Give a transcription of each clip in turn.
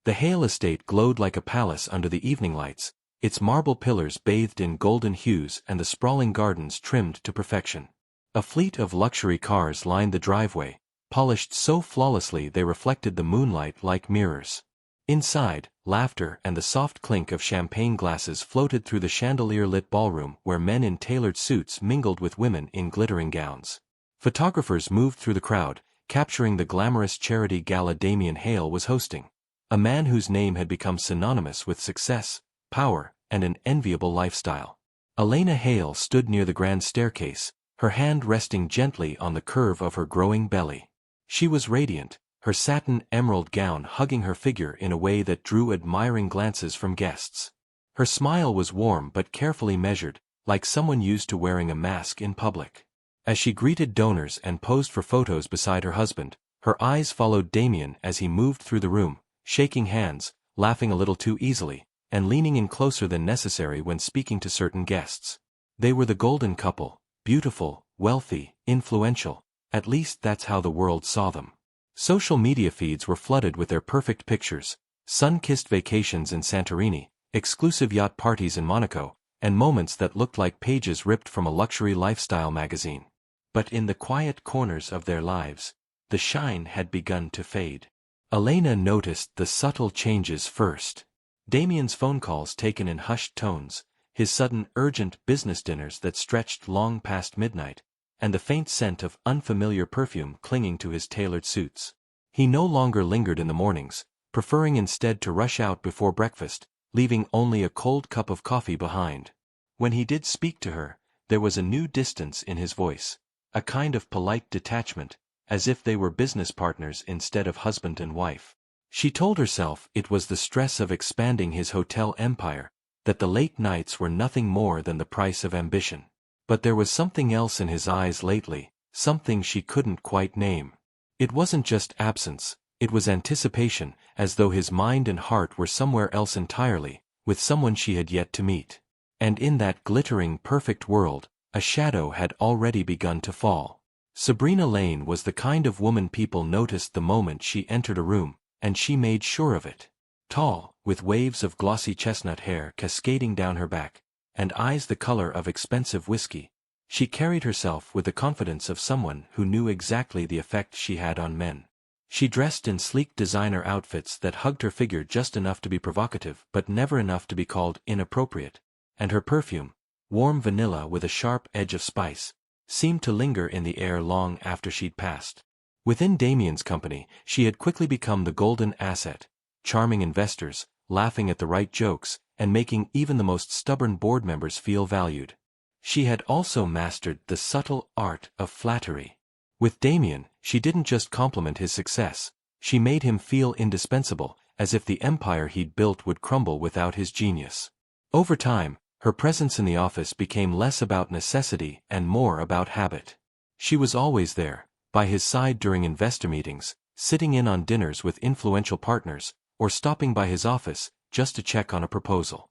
The Hale estate glowed like a palace under the evening lights, its marble pillars bathed in golden hues and the sprawling gardens trimmed to perfection. A fleet of luxury cars lined the driveway, polished so flawlessly they reflected the moonlight like mirrors. Inside, laughter and the soft clink of champagne glasses floated through the chandelier-lit ballroom where men in tailored suits mingled with women in glittering gowns. Photographers moved through the crowd, capturing the glamorous charity gala Damien Hale was hosting, a man whose name had become synonymous with success, power, and an enviable lifestyle. Elena Hale stood near the grand staircase, her hand resting gently on the curve of her growing belly. She was radiant, her satin emerald gown hugging her figure in a way that drew admiring glances from guests. Her smile was warm but carefully measured, like someone used to wearing a mask in public. As she greeted donors and posed for photos beside her husband, her eyes followed Damien as he moved through the room, shaking hands, laughing a little too easily, and leaning in closer than necessary when speaking to certain guests. They were the golden couple, beautiful, wealthy, influential, at least that's how the world saw them. Social media feeds were flooded with their perfect pictures, sun-kissed vacations in Santorini, exclusive yacht parties in Monaco, and moments that looked like pages ripped from a luxury lifestyle magazine. But in the quiet corners of their lives, the shine had begun to fade. Elena noticed the subtle changes first. Damien's phone calls taken in hushed tones, his sudden urgent business dinners that stretched long past midnight, and the faint scent of unfamiliar perfume clinging to his tailored suits. He no longer lingered in the mornings, preferring instead to rush out before breakfast, leaving only a cold cup of coffee behind. When he did speak to her, there was a new distance in his voice, a kind of polite detachment, as if they were business partners instead of husband and wife. She told herself it was the stress of expanding his hotel empire, that the late nights were nothing more than the price of ambition. But there was something else in his eyes lately, something she couldn't quite name. It wasn't just absence, it was anticipation, as though his mind and heart were somewhere else entirely, with someone she had yet to meet. And in that glittering, perfect world, a shadow had already begun to fall. Sabrina Lane was the kind of woman people noticed the moment she entered a room, and she made sure of it. Tall, with waves of glossy chestnut hair cascading down her back, and eyes the color of expensive whiskey, she carried herself with the confidence of someone who knew exactly the effect she had on men. She dressed in sleek designer outfits that hugged her figure just enough to be provocative but never enough to be called inappropriate, and her perfume, warm vanilla with a sharp edge of spice, seemed to linger in the air long after she'd passed. Within Damien's company, she had quickly become the golden asset, charming investors, laughing at the right jokes, and making even the most stubborn board members feel valued. She had also mastered the subtle art of flattery. With Damien, she didn't just compliment his success, she made him feel indispensable, as if the empire he'd built would crumble without his genius. Over time, her presence in the office became less about necessity and more about habit. She was always there, by his side during investor meetings, sitting in on dinners with influential partners, or stopping by his office just to check on a proposal.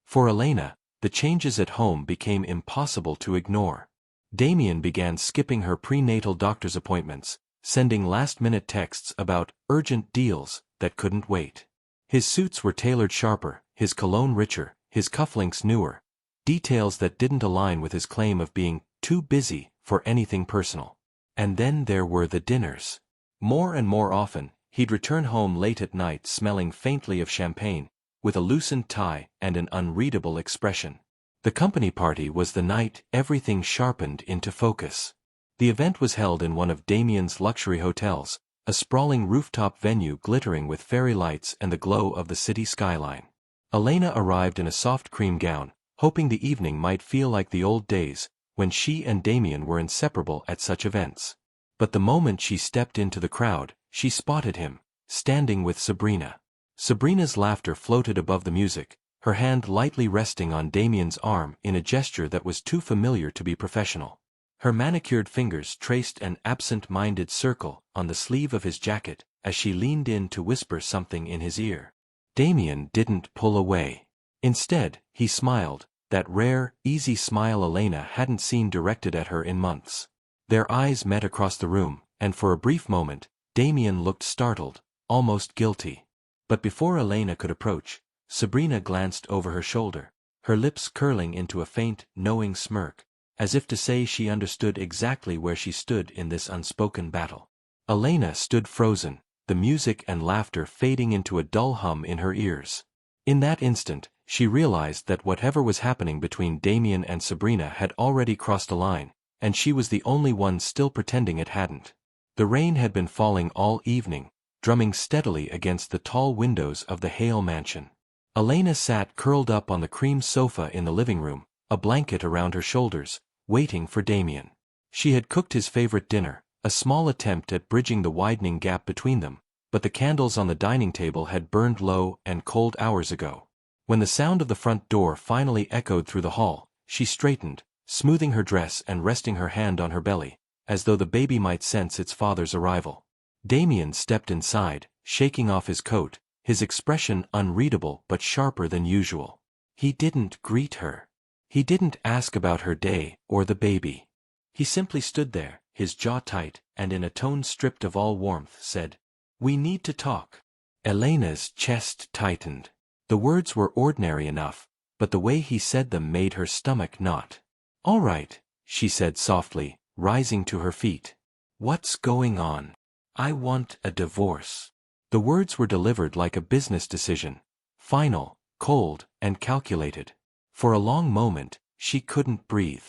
For Elena, the changes at home became impossible to ignore. Damien began skipping her prenatal doctor's appointments, sending last-minute texts about urgent deals that couldn't wait. His suits were tailored sharper, his cologne richer, his cufflinks newer, details that didn't align with his claim of being too busy for anything personal. And then there were the dinners. More and more often, he'd return home late at night smelling faintly of champagne, with a loosened tie and an unreadable expression. The company party was the night everything sharpened into focus. The event was held in one of Damien's luxury hotels, a sprawling rooftop venue glittering with fairy lights and the glow of the city skyline. Elena arrived in a soft cream gown, hoping the evening might feel like the old days, when she and Damien were inseparable at such events. But the moment she stepped into the crowd, she spotted him, standing with Sabrina. Sabrina's laughter floated above the music, her hand lightly resting on Damien's arm in a gesture that was too familiar to be professional. Her manicured fingers traced an absent-minded circle on the sleeve of his jacket as she leaned in to whisper something in his ear. Damien didn't pull away. Instead, he smiled, that rare, easy smile Elena hadn't seen directed at her in months. Their eyes met across the room, and for a brief moment, Damien looked startled, almost guilty. But before Elena could approach, Sabrina glanced over her shoulder, her lips curling into a faint, knowing smirk, as if to say she understood exactly where she stood in this unspoken battle. Elena stood frozen, the music and laughter fading into a dull hum in her ears. In that instant, she realized that whatever was happening between Damien and Sabrina had already crossed a line, and she was the only one still pretending it hadn't. The rain had been falling all evening, drumming steadily against the tall windows of the Hale mansion. Elena sat curled up on the cream sofa in the living room, a blanket around her shoulders, waiting for Damien. She had cooked his favorite dinner, a small attempt at bridging the widening gap between them, but the candles on the dining table had burned low and cold hours ago. When the sound of the front door finally echoed through the hall, she straightened, smoothing her dress and resting her hand on her belly, as though the baby might sense its father's arrival. Damien stepped inside, shaking off his coat, his expression unreadable but sharper than usual. He didn't greet her. He didn't ask about her day or the baby. He simply stood there, his jaw tight, and in a tone stripped of all warmth said, "We need to talk." Elena's chest tightened. The words were ordinary enough, but the way he said them made her stomach knot. "All right," she said softly, rising to her feet. "What's going on?" "I want a divorce." The words were delivered like a business decision, final, cold, and calculated. For a long moment, she couldn't breathe.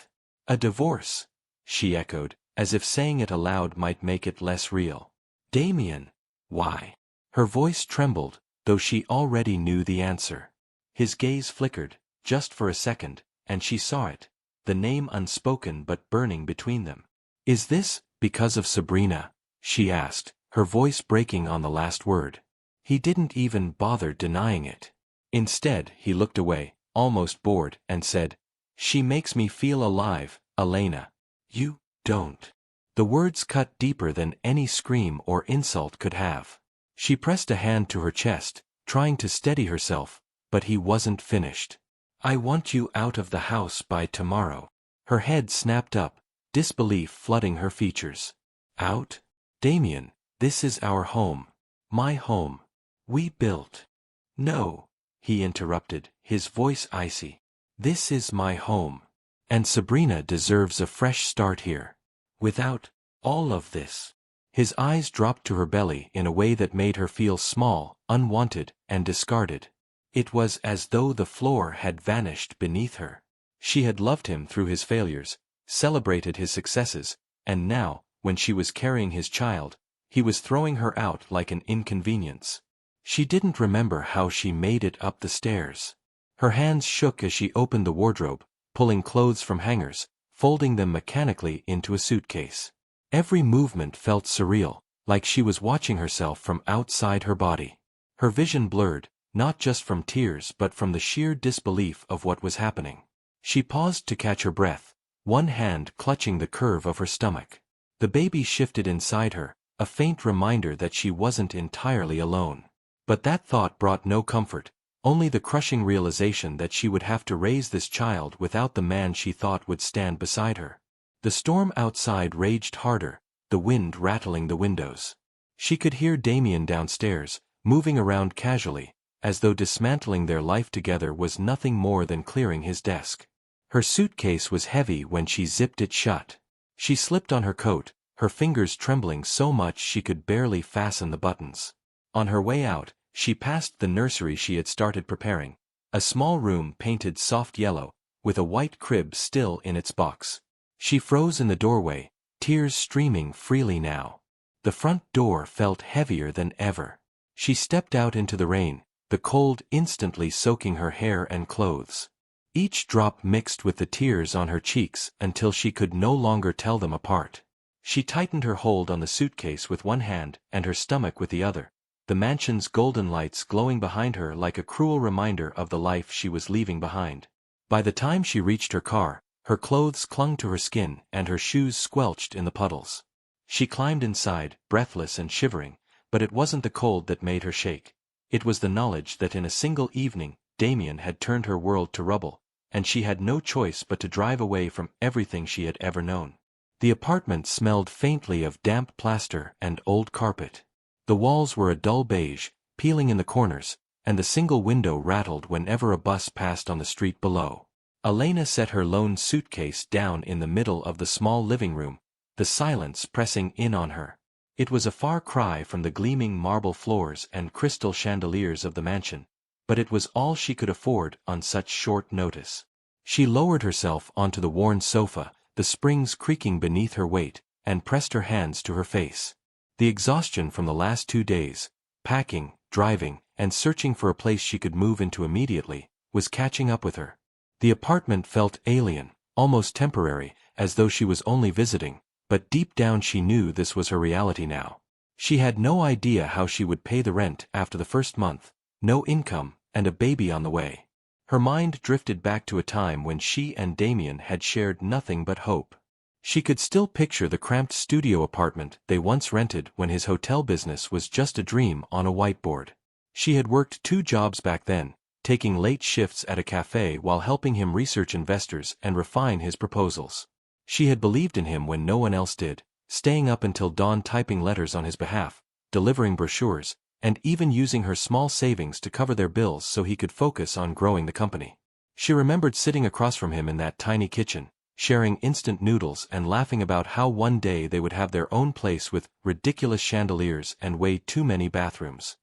"A divorce?" she echoed, as if saying it aloud might make it less real. "Damien, why?" Her voice trembled, though she already knew the answer. His gaze flickered, just for a second, and she saw it, the name unspoken but burning between them. "Is this because of Sabrina?" she asked, her voice breaking on the last word. He didn't even bother denying it. Instead, he looked away, almost bored, and said, "She makes me feel alive, Elena." "You don't." The words cut deeper than any scream or insult could have. She pressed a hand to her chest, trying to steady herself, but he wasn't finished. "I want you out of the house by tomorrow." Her head snapped up, disbelief flooding her features. "Out? Damien, this is our home. My home. We built." "No," he interrupted, his voice icy. "This is my home. And Sabrina deserves a fresh start here. Without all of this." His eyes dropped to her belly in a way that made her feel small, unwanted, and discarded. It was as though the floor had vanished beneath her. She had loved him through his failures, celebrated his successes, and now, when she was carrying his child, he was throwing her out like an inconvenience. She didn't remember how she made it up the stairs. Her hands shook as she opened the wardrobe, pulling clothes from hangers, folding them mechanically into a suitcase. Every movement felt surreal, like she was watching herself from outside her body. Her vision blurred, not just from tears but from the sheer disbelief of what was happening. She paused to catch her breath, one hand clutching the curve of her stomach. The baby shifted inside her, a faint reminder that she wasn't entirely alone. But that thought brought no comfort, only the crushing realization that she would have to raise this child without the man she thought would stand beside her. The storm outside raged harder, the wind rattling the windows. She could hear Damien downstairs, moving around casually, as though dismantling their life together was nothing more than clearing his desk. Her suitcase was heavy when she zipped it shut. She slipped on her coat, her fingers trembling so much she could barely fasten the buttons. On her way out, she passed the nursery she had started preparing, a small room painted soft yellow, with a white crib still in its box. She froze in the doorway, tears streaming freely now. The front door felt heavier than ever. She stepped out into the rain, the cold instantly soaking her hair and clothes. Each drop mixed with the tears on her cheeks until she could no longer tell them apart. She tightened her hold on the suitcase with one hand and her stomach with the other, the mansion's golden lights glowing behind her like a cruel reminder of the life she was leaving behind. By the time she reached her car, her clothes clung to her skin and her shoes squelched in the puddles. She climbed inside, breathless and shivering, but it wasn't the cold that made her shake. It was the knowledge that in a single evening, Damien had turned her world to rubble, and she had no choice but to drive away from everything she had ever known. The apartment smelled faintly of damp plaster and old carpet. The walls were a dull beige, peeling in the corners, and the single window rattled whenever a bus passed on the street below. Elena set her lone suitcase down in the middle of the small living room, the silence pressing in on her. It was a far cry from the gleaming marble floors and crystal chandeliers of the mansion, but it was all she could afford on such short notice. She lowered herself onto the worn sofa, the springs creaking beneath her weight, and pressed her hands to her face. The exhaustion from the last 2 days, packing, driving, and searching for a place she could move into immediately, was catching up with her. The apartment felt alien, almost temporary, as though she was only visiting, but deep down she knew this was her reality now. She had no idea how she would pay the rent after the first month, no income, and a baby on the way. Her mind drifted back to a time when she and Damien had shared nothing but hope. She could still picture the cramped studio apartment they once rented when his hotel business was just a dream on a whiteboard. She had worked 2 jobs back then, taking late shifts at a cafe while helping him research investors and refine his proposals. She had believed in him when no one else did, staying up until dawn typing letters on his behalf, delivering brochures, and even using her small savings to cover their bills so he could focus on growing the company. She remembered sitting across from him in that tiny kitchen, sharing instant noodles and laughing about how one day they would have their own place with ridiculous chandeliers and way too many bathrooms.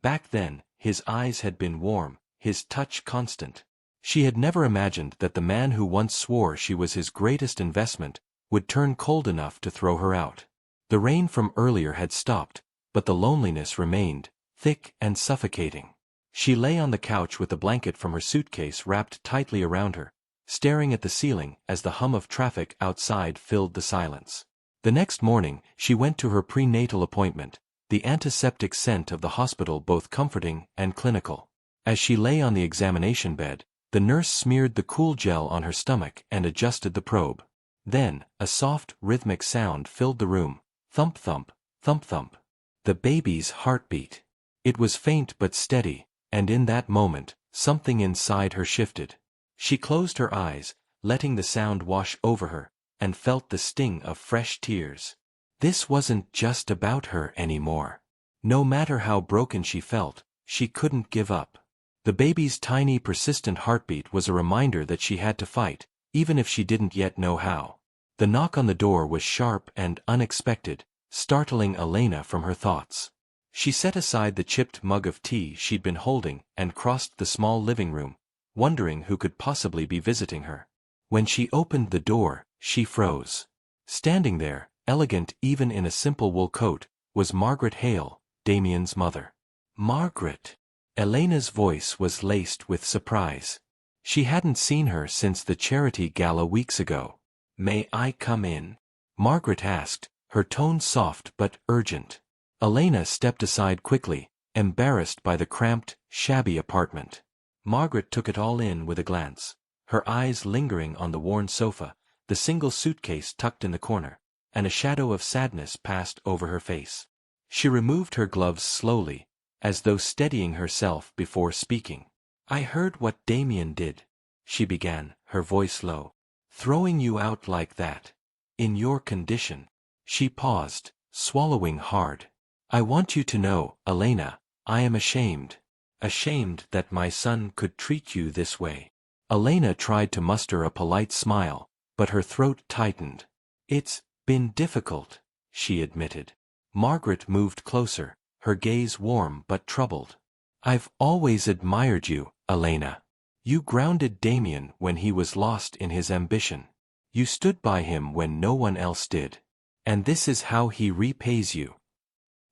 Back then, his eyes had been warm, his touch constant. She had never imagined that the man who once swore she was his greatest investment would turn cold enough to throw her out. The rain from earlier had stopped, but the loneliness remained, thick and suffocating. She lay on the couch with a blanket from her suitcase wrapped tightly around her, staring at the ceiling as the hum of traffic outside filled the silence. The next morning, she went to her prenatal appointment, the antiseptic scent of the hospital both comforting and clinical. As she lay on the examination bed, the nurse smeared the cool gel on her stomach and adjusted the probe. Then, a soft, rhythmic sound filled the room, thump-thump, thump-thump. The baby's heartbeat. It was faint but steady, and in that moment, something inside her shifted. She closed her eyes, letting the sound wash over her, and felt the sting of fresh tears. This wasn't just about her anymore. No matter how broken she felt, she couldn't give up. The baby's tiny persistent heartbeat was a reminder that she had to fight, even if she didn't yet know how. The knock on the door was sharp and unexpected, startling Elena from her thoughts. She set aside the chipped mug of tea she'd been holding and crossed the small living room, wondering who could possibly be visiting her. When she opened the door, she froze. Standing there, elegant even in a simple wool coat, was Margaret Hale, Damien's mother. Margaret! Elena's voice was laced with surprise. She hadn't seen her since the charity gala weeks ago. "May I come in?" Margaret asked, her tone soft but urgent. Elena stepped aside quickly, embarrassed by the cramped, shabby apartment. Margaret took it all in with a glance, her eyes lingering on the worn sofa, the single suitcase tucked in the corner, and a shadow of sadness passed over her face. She removed her gloves slowly, as though steadying herself before speaking. "I heard what Damien did," she began, her voice low. "Throwing you out like that. In your condition." She paused, swallowing hard. "I want you to know, Elena, I am ashamed. Ashamed that my son could treat you this way." Elena tried to muster a polite smile, but her throat tightened. "It's been difficult," she admitted. Margaret moved closer, her gaze warm but troubled. "I've always admired you, Elena. You grounded Damien when he was lost in his ambition. You stood by him when no one else did. And this is how he repays you."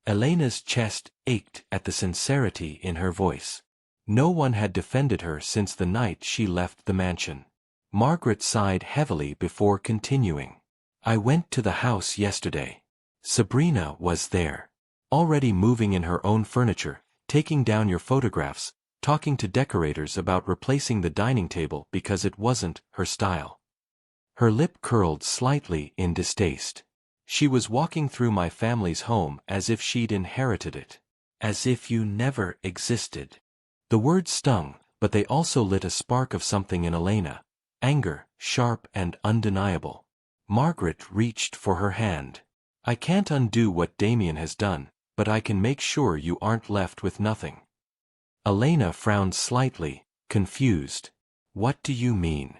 Elena's chest ached at the sincerity in her voice. No one had defended her since the night she left the mansion. Margaret sighed heavily before continuing. "I went to the house yesterday. Sabrina was there. Already moving in her own furniture, taking down your photographs, talking to decorators about replacing the dining table because it wasn't her style." Her lip curled slightly in distaste. "She was walking through my family's home as if she'd inherited it. As if you never existed." The words stung, but they also lit a spark of something in Elena. Anger, sharp and undeniable. Margaret reached for her hand. "I can't undo what Damien has done, but I can make sure you aren't left with nothing." Elena frowned slightly, confused. "What do you mean?"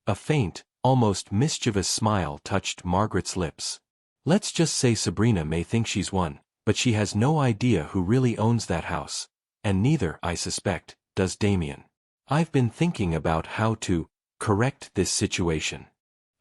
A faint, almost mischievous smile touched Margaret's lips. "Let's just say Sabrina may think she's won, but she has no idea who really owns that house. And neither, I suspect, does Damien. I've been thinking about how to correct this situation."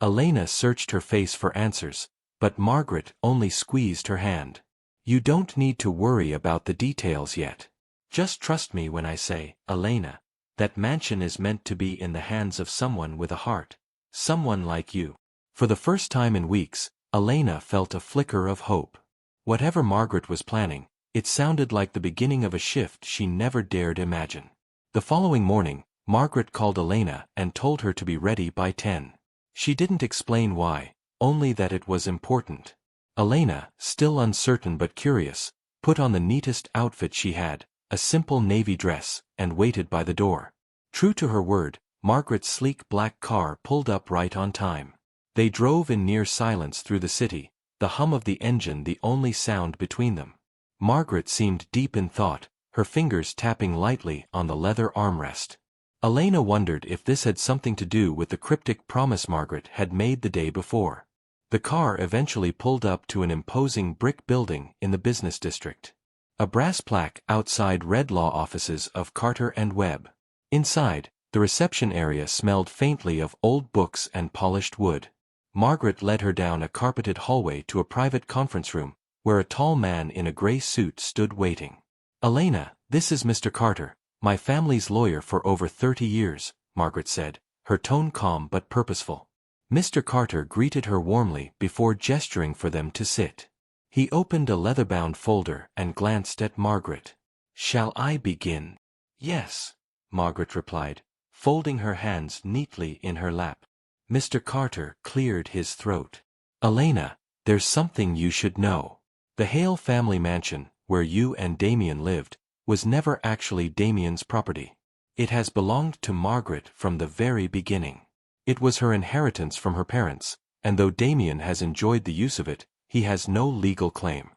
Elena searched her face for answers, but Margaret only squeezed her hand. "You don't need to worry about the details yet. Just trust me when I say, Elena, that mansion is meant to be in the hands of someone with a heart. Someone like you." For the first time in weeks, Elena felt a flicker of hope. Whatever Margaret was planning, it sounded like the beginning of a shift she never dared imagine. The following morning, Margaret called Elena and told her to be ready by 10. She didn't explain why, only that it was important. Elena, still uncertain but curious, put on the neatest outfit she had, a simple navy dress, and waited by the door. True to her word, Margaret's sleek black car pulled up right on time. They drove in near silence through the city, the hum of the engine the only sound between them. Margaret seemed deep in thought, her fingers tapping lightly on the leather armrest. Elena wondered if this had something to do with the cryptic promise Margaret had made the day before. The car eventually pulled up to an imposing brick building in the business district. A brass plaque outside read law offices of Carter and Webb. Inside, the reception area smelled faintly of old books and polished wood. Margaret led her down a carpeted hallway to a private conference room, where a tall man in a gray suit stood waiting. "Elena, this is Mr. Carter, my family's lawyer for over 30 years, Margaret said, her tone calm but purposeful. Mr. Carter greeted her warmly before gesturing for them to sit. He opened a leather-bound folder and glanced at Margaret. "Shall I begin?" "Yes," Margaret replied, folding her hands neatly in her lap. Mr. Carter cleared his throat. "Elena, there's something you should know. The Hale family mansion, where you and Damien lived, was never actually Damien's property. It has belonged to Margaret from the very beginning. It was her inheritance from her parents, and though Damien has enjoyed the use of it, he has no legal claim."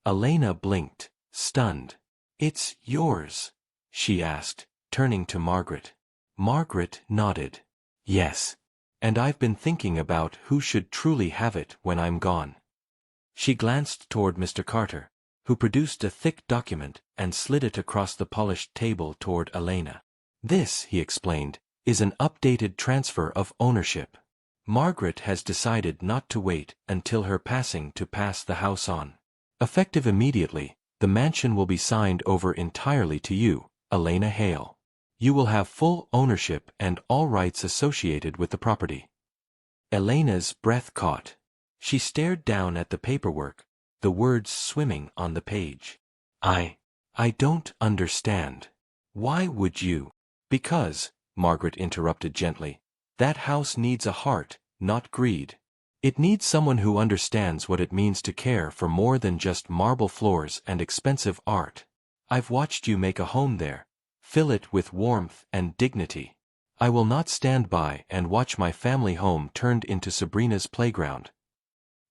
Elena blinked, stunned. "It's yours?" she asked, turning to Margaret. Margaret nodded. "Yes. And I've been thinking about who should truly have it when I'm gone." She glanced toward Mr. Carter, who produced a thick document and slid it across the polished table toward Elena. "This," he explained, "is an updated transfer of ownership. Margaret has decided not to wait until her passing to pass the house on. Effective immediately, the mansion will be signed over entirely to you, Elena Hale. You will have full ownership and all rights associated with the property." Elena's breath caught. She stared down at the paperwork, the words swimming on the page. I don't understand. Why would you?" "Because," Margaret interrupted gently, "that house needs a heart, not greed. It needs someone who understands what it means to care for more than just marble floors and expensive art. I've watched you make a home there. Fill it with warmth and dignity. I will not stand by and watch my family home turned into Sabrina's playground."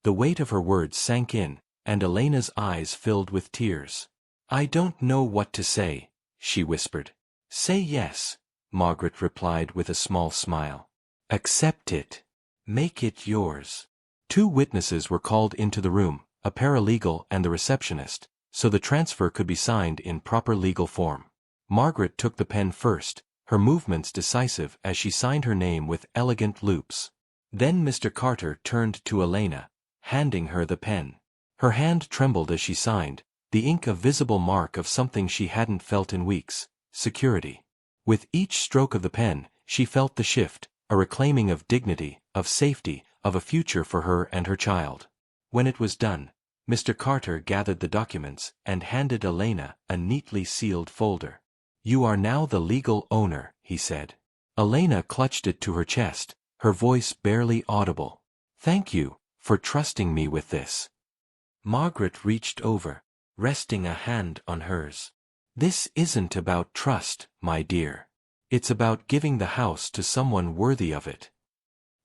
The weight of her words sank in, and Elena's eyes filled with tears. "I don't know what to say," she whispered. "Say yes," Margaret replied with a small smile. "Accept it. Make it yours." 2 witnesses were called into the room, a paralegal and the receptionist, so the transfer could be signed in proper legal form. Margaret took the pen first, her movements decisive as she signed her name with elegant loops. Then Mr. Carter turned to Elena, handing her the pen. Her hand trembled as she signed, the ink a visible mark of something she hadn't felt in weeks: security. With each stroke of the pen, she felt the shift, a reclaiming of dignity, of safety, of a future for her and her child. When it was done, Mr. Carter gathered the documents and handed Elena a neatly sealed folder. "You are now the legal owner," he said. Elena clutched it to her chest, her voice barely audible. "Thank you for trusting me with this." Margaret reached over, resting a hand on hers. "This isn't about trust, my dear. It's about giving the house to someone worthy of it."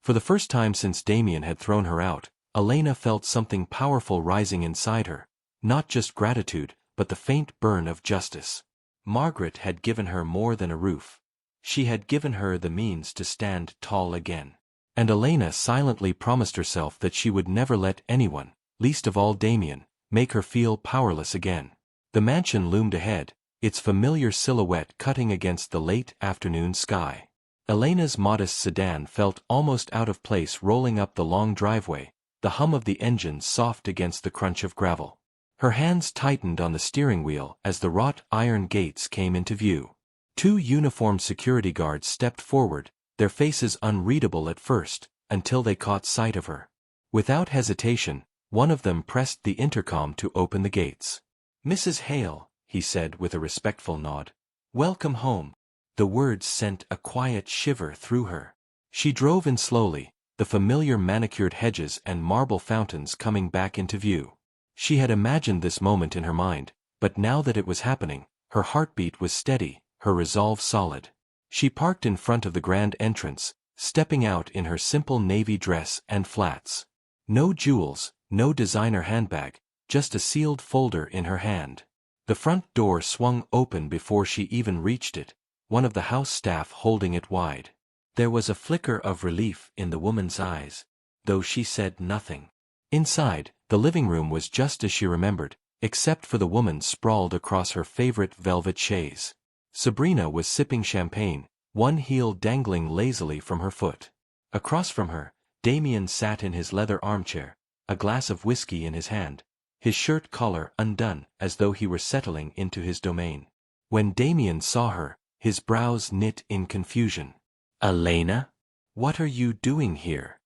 For the first time since Damien had thrown her out, Elena felt something powerful rising inside her, Not just gratitude, but the faint burn of justice. Margaret had given her more than a roof. She had given her the means to stand tall again. And Elena silently promised herself that she would never let anyone, least of all Damien, make her feel powerless again. The mansion loomed ahead, its familiar silhouette cutting against the late afternoon sky. Elena's modest sedan felt almost out of place rolling up the long driveway, the hum of the engine soft against the crunch of gravel. Her hands tightened on the steering wheel as the wrought iron gates came into view. Two uniformed security guards stepped forward, their faces unreadable at first, until they caught sight of her. Without hesitation, one of them pressed the intercom to open the gates. "Mrs. Hale," he said with a respectful nod. "Welcome home." The words sent a quiet shiver through her. She drove in slowly, the familiar manicured hedges and marble fountains coming back into view. She had imagined this moment in her mind, but now that it was happening, her heartbeat was steady, her resolve solid. She parked in front of the grand entrance, stepping out in her simple navy dress and flats. No jewels, no designer handbag, just a sealed folder in her hand. The front door swung open before she even reached it, one of the house staff holding it wide. There was a flicker of relief in the woman's eyes, though she said nothing. Inside, the living room was just as she remembered, except for the woman sprawled across her favorite velvet chaise. Sabrina was sipping champagne, one heel dangling lazily from her foot. Across from her, Damien sat in his leather armchair, a glass of whiskey in his hand, his shirt collar undone as though he were settling into his domain. When Damien saw her, his brows knit in confusion. "Elena? What are you doing here?"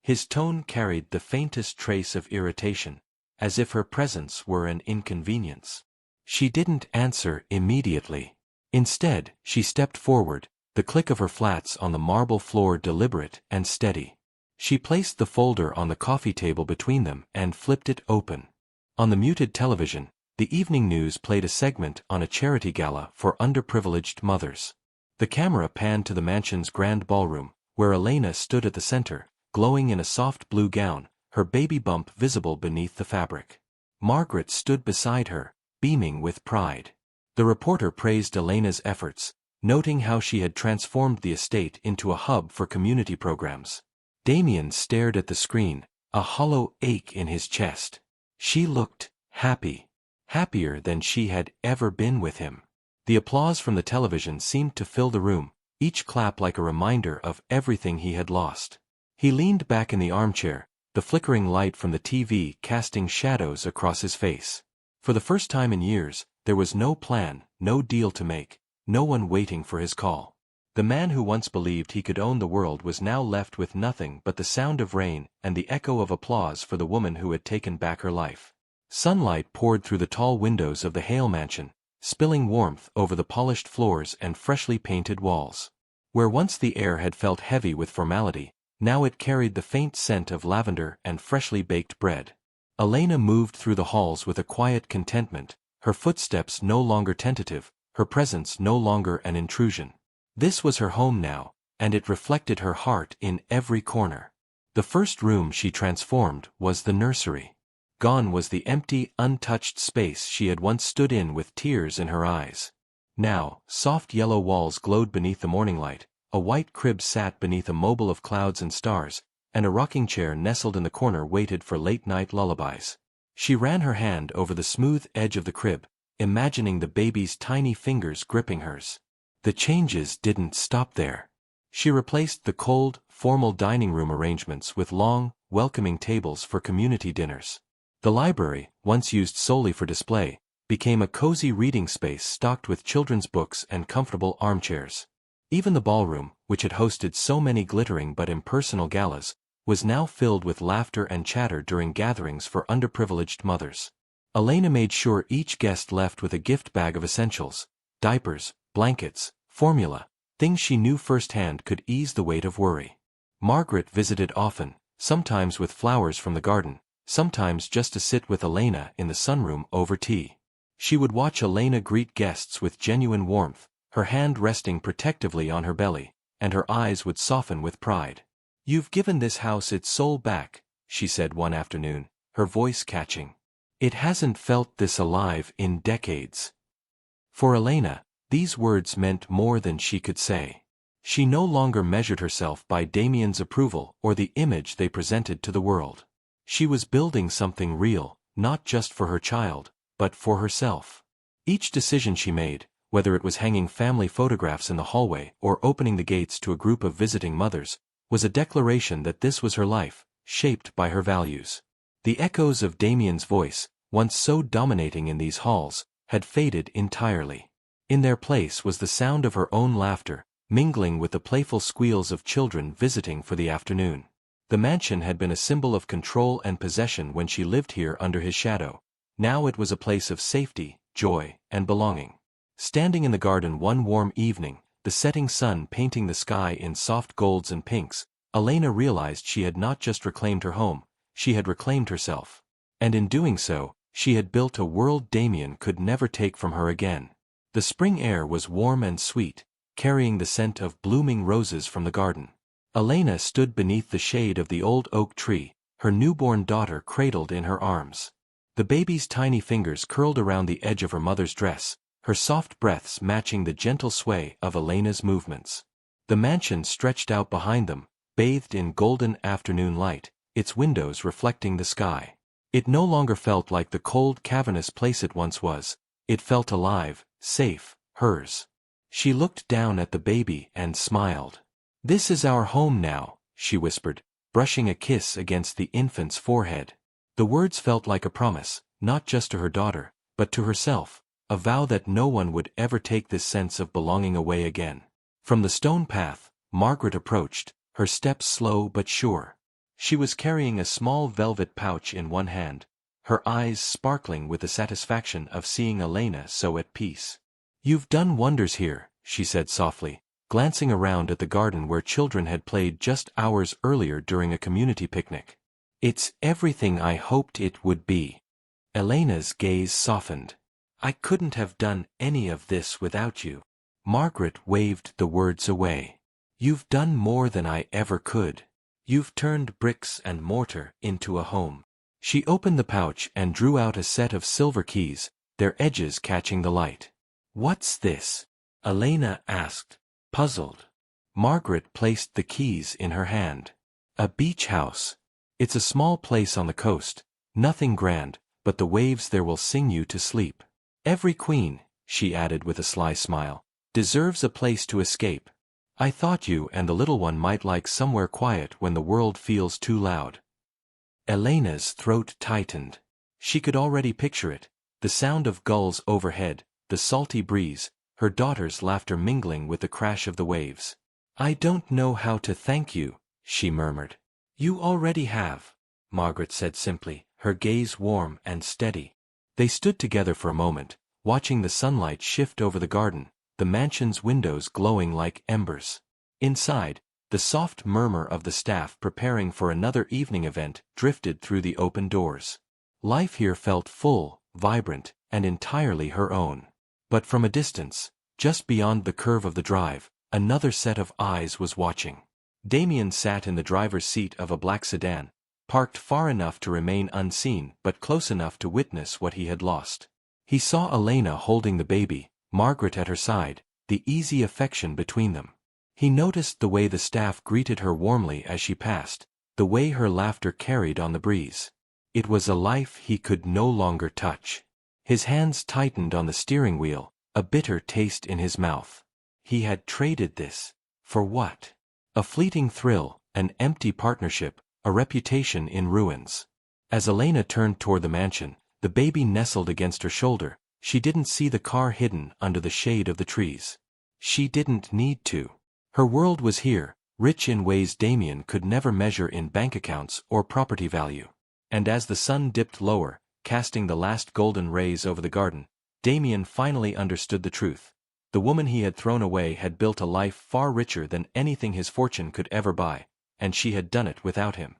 His tone carried the faintest trace of irritation, as if her presence were an inconvenience. She didn't answer immediately. Instead, she stepped forward, the click of her flats on the marble floor deliberate and steady. She placed the folder on the coffee table between them and flipped it open. On the muted television, the evening news played a segment on a charity gala for underprivileged mothers. The camera panned to the mansion's grand ballroom, where Elena stood at the center, glowing in a soft blue gown, her baby bump visible beneath the fabric. Margaret stood beside her, beaming with pride. The reporter praised Elena's efforts, noting how she had transformed the estate into a hub for community programs. Damien stared at the screen, a hollow ache in his chest. She looked happy. Happier than she had ever been with him. The applause from the television seemed to fill the room, each clap like a reminder of everything he had lost. He leaned back in the armchair, the flickering light from the TV casting shadows across his face. For the first time in years, there was no plan, no deal to make, no one waiting for his call. The man who once believed he could own the world was now left with nothing but the sound of rain and the echo of applause for the woman who had taken back her life. Sunlight poured through the tall windows of the Hale mansion, spilling warmth over the polished floors and freshly painted walls. Where once the air had felt heavy with formality, now it carried the faint scent of lavender and freshly baked bread. Elena moved through the halls with a quiet contentment, her footsteps no longer tentative, her presence no longer an intrusion. This was her home now, and it reflected her heart in every corner. The first room she transformed was the nursery. Gone was the empty, untouched space she had once stood in with tears in her eyes. Now, soft yellow walls glowed beneath the morning light, a white crib sat beneath a mobile of clouds and stars, and a rocking chair nestled in the corner waited for late-night lullabies. She ran her hand over the smooth edge of the crib, imagining the baby's tiny fingers gripping hers. The changes didn't stop there. She replaced the cold, formal dining room arrangements with long, welcoming tables for community dinners. The library, once used solely for display, became a cozy reading space stocked with children's books and comfortable armchairs. Even the ballroom, which had hosted so many glittering but impersonal galas, was now filled with laughter and chatter during gatherings for underprivileged mothers. Elena made sure each guest left with a gift bag of essentials, diapers, blankets, formula, things she knew firsthand could ease the weight of worry. Margaret visited often, sometimes with flowers from the garden, sometimes just to sit with Elena in the sunroom over tea. She would watch Elena greet guests with genuine warmth, her hand resting protectively on her belly, and her eyes would soften with pride. "You've given this house its soul back," she said one afternoon, her voice catching. It hasn't felt this alive in decades. For Elena, these words meant more than she could say. She no longer measured herself by Damien's approval or the image they presented to the world. She was building something real, not just for her child, but for herself. Each decision she made, whether it was hanging family photographs in the hallway or opening the gates to a group of visiting mothers, was a declaration that this was her life, shaped by her values. The echoes of Damien's voice, once so dominating in these halls, had faded entirely. In their place was the sound of her own laughter, mingling with the playful squeals of children visiting for the afternoon. The mansion had been a symbol of control and possession when she lived here under his shadow. Now it was a place of safety, joy, and belonging. Standing in the garden one warm evening, the setting sun painting the sky in soft golds and pinks, Elena realized she had not just reclaimed her home, she had reclaimed herself. And in doing so, she had built a world Damien could never take from her again. The spring air was warm and sweet, carrying the scent of blooming roses from the garden. Elena stood beneath the shade of the old oak tree, her newborn daughter cradled in her arms. The baby's tiny fingers curled around the edge of her mother's dress, her soft breaths matching the gentle sway of Elena's movements. The mansion stretched out behind them, bathed in golden afternoon light, its windows reflecting the sky. It no longer felt like the cold, cavernous place it once was. It felt alive, safe, hers. She looked down at the baby and smiled. "This is our home now," she whispered, brushing a kiss against the infant's forehead. The words felt like a promise, not just to her daughter, but to herself, a vow that no one would ever take this sense of belonging away again. From the stone path, Margaret approached, her steps slow but sure. She was carrying a small velvet pouch in one hand, her eyes sparkling with the satisfaction of seeing Elena so at peace. "You've done wonders here," she said softly, glancing around at the garden where children had played just hours earlier during a community picnic. "It's everything I hoped it would be." Elena's gaze softened. "I couldn't have done any of this without you." Margaret waved the words away. "You've done more than I ever could. You've turned bricks and mortar into a home." She opened the pouch and drew out a set of silver keys, their edges catching the light. "What's this?" Elena asked, puzzled. Margaret placed the keys in her hand. "A beach house. It's a small place on the coast, nothing grand, but the waves there will sing you to sleep. Every queen," she added with a sly smile, "deserves a place to escape. I thought you and the little one might like somewhere quiet when the world feels too loud." Elena's throat tightened. She could already picture it, the sound of gulls overhead, the salty breeze, her daughter's laughter mingling with the crash of the waves. "I don't know how to thank you," she murmured. "You already have," Margaret said simply, her gaze warm and steady. They stood together for a moment, watching the sunlight shift over the garden, the mansion's windows glowing like embers. Inside, the soft murmur of the staff preparing for another evening event drifted through the open doors. Life here felt full, vibrant, and entirely her own. But from a distance, just beyond the curve of the drive, another set of eyes was watching. Damien sat in the driver's seat of a black sedan, parked far enough to remain unseen but close enough to witness what he had lost. He saw Elena holding the baby, Margaret at her side, the easy affection between them. He noticed the way the staff greeted her warmly as she passed, the way her laughter carried on the breeze. It was a life he could no longer touch. His hands tightened on the steering wheel, a bitter taste in his mouth. He had traded this. For what? A fleeting thrill, an empty partnership, a reputation in ruins. As Elena turned toward the mansion, the baby nestled against her shoulder. She didn't see the car hidden under the shade of the trees. She didn't need to. Her world was here, rich in ways Damien could never measure in bank accounts or property value. And as the sun dipped lower, casting the last golden rays over the garden, Damien finally understood the truth. The woman he had thrown away had built a life far richer than anything his fortune could ever buy, and she had done it without him.